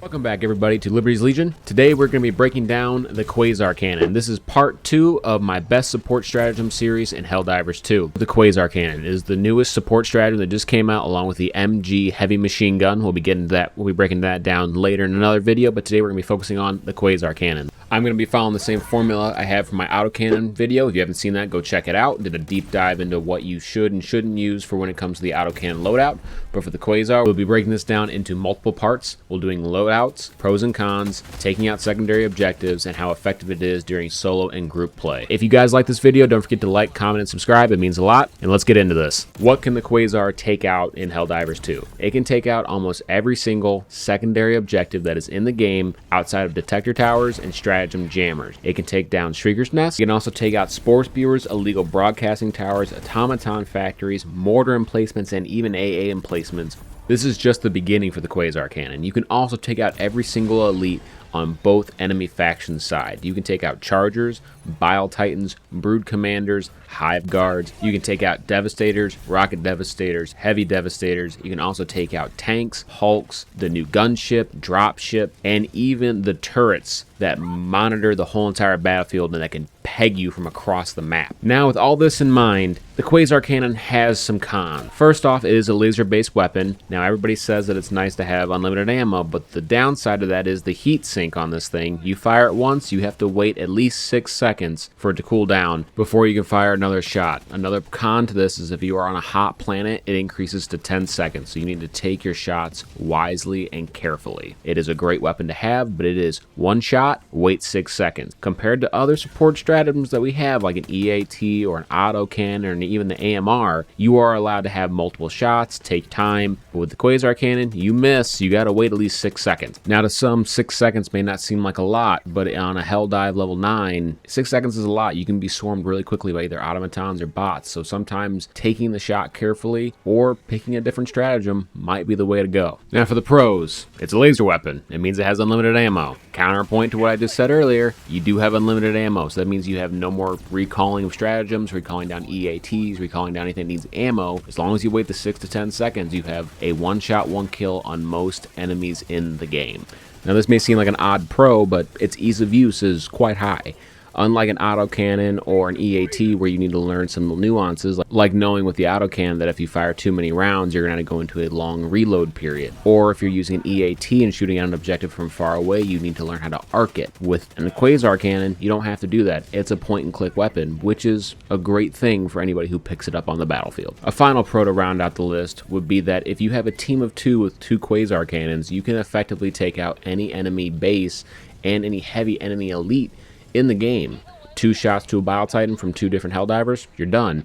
Welcome back, everybody, to Liberty's Legion. Today we're going to be breaking down the Quasar Cannon. This is part 2 of my best support stratagem series in Helldivers 2. The Quasar Cannon is the newest support stratagem that just came out, along with the MG heavy machine gun. We'll be getting to that. We'll be breaking that down later in another video, but today we're going to be focusing on the Quasar Cannon. I'm going to be following the same formula I have for my autocannon video. If you haven't seen that, go check it out. Did a deep dive into what you should and shouldn't use for when it comes to the autocannon loadout. But for the Quasar, we'll be breaking this down into multiple parts. We'll be doing loadouts, pros and cons, taking out secondary objectives, and how effective it is during solo and group play. If you guys like this video, don't forget to like, comment, and subscribe. It means a lot. And let's get into this. What can the Quasar take out in Helldivers 2? It can take out almost every single secondary objective that is in the game outside of detector towers and stratagem jammers. It can take down Shrieker's Nest. It can also take out spore spewers, illegal broadcasting towers, automaton factories, mortar emplacements, and even AA emplacements. This is just the beginning for the Quasar Cannon. You can also take out every single elite on both enemy factions side. You can take out Chargers, Bile Titans, Brood Commanders, Hive Guards. You can take out Devastators, Rocket Devastators, Heavy Devastators. You can also take out tanks, Hulks, the new gunship, dropship, and even the turrets that monitor the whole entire battlefield and that can peg you from across the map. Now, with all this in mind, the Quasar Cannon has some cons. First off, it is a laser-based weapon. Now, everybody says that it's nice to have unlimited ammo, but the downside of that is the heat sink on this thing. You fire it once, you have to wait at least 6 seconds for it to cool down before you can fire another shot. Another con to this is if you are on a hot planet, it increases to 10 seconds, so you need to take your shots wisely and carefully. It is a great weapon to have, but it is one shot, wait 6 seconds. Compared to other support stratagems that we have, like an EAT or an autocannon or even the AMR, you are allowed to have multiple shots, take time, but with the Quasar Cannon, you miss, you gotta wait at least 6 seconds. Now, to some, 6 seconds may not seem like a lot, but on a Helldive level 9, 6 seconds is a lot. You can be swarmed really quickly by either automatons or bots, so sometimes taking the shot carefully or picking a different stratagem might be the way to go. Now, for the pros, it's a laser weapon. It means it has unlimited ammo. Counterpoint to what I just said earlier, you do have unlimited ammo, so that means you have no more recalling of stratagems, recalling down EATs, recalling down anything that needs ammo. As long as you wait the 6 to 10 seconds, you have a one shot, one kill on most enemies in the game. Now, this may seem like an odd pro, but its ease of use is quite high. Unlike an autocannon or an EAT where you need to learn some nuances, like knowing with the autocannon that if you fire too many rounds, you're going to go into a long reload period. Or if you're using an EAT and shooting at an objective from far away, you need to learn how to arc it. With a Quasar Cannon, you don't have to do that. It's a point-and-click weapon, which is a great thing for anybody who picks it up on the battlefield. A final pro to round out the list would be that if you have a team of 2 with 2 Quasar Cannons, you can effectively take out any enemy base and any heavy enemy elite in the game. 2 shots to a Bile Titan from 2 different Helldivers, you're done.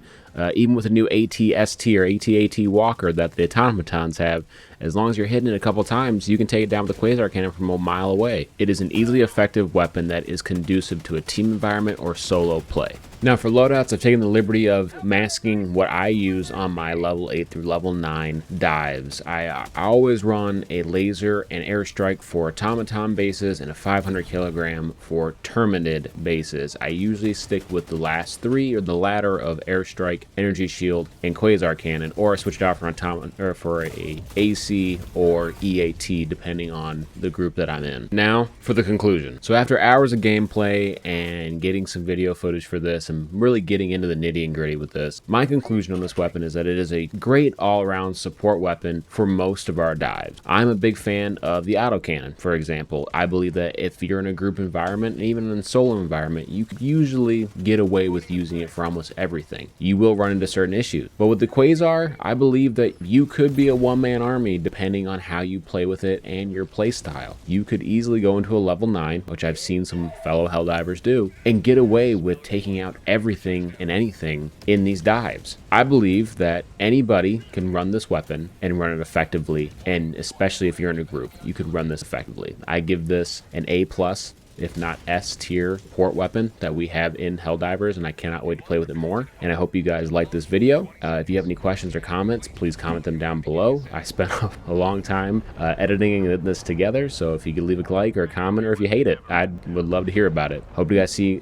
Even with a new AT-ST or AT-AT Walker that the automatons have, as long as you're hitting it a couple times, you can take it down with the Quasar Cannon from a mile away. It is an easily effective weapon that is conducive to a team environment or solo play. Now, for loadouts, I've taken the liberty of masking what I use on my level 8 through level 9 dives. I always run a laser and airstrike for automaton bases and a 500 kilogram for terminid bases. I usually stick with the last 3 or the latter of airstrike, energy shield, and Quasar Cannon, or I switch it out for a AC or EAT depending on the group that I'm in. Now for the conclusion. So after hours of gameplay and getting some video footage for this and really getting into the nitty and gritty with this, my conclusion on this weapon is that it is a great all-around support weapon for most of our dives. I'm a big fan of the autocannon, for example. I believe that if you're in a group environment and even in a solo environment, you could usually get away with using it for almost everything. You will run into certain issues, but with the Quasar, I believe that you could be a one-man army depending on how you play with it and your play style. You could easily go into a level 9, which I've seen some fellow Helldivers do, and get away with taking out everything and anything in these dives. I believe that anybody can run this weapon and run it effectively, and especially if you're in a group, you could run this effectively. I give this an A+, if not S tier port weapon that we have in Helldivers, and I cannot wait to play with it more. And I hope you guys like this video. If you have any questions or comments, please comment them down below. I spent a long time editing this together, so if you could leave a like or a comment, or if you hate it, I would love to hear about it. Hope to see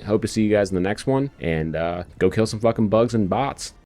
you guys in the next one, and go kill some fucking bugs and bots.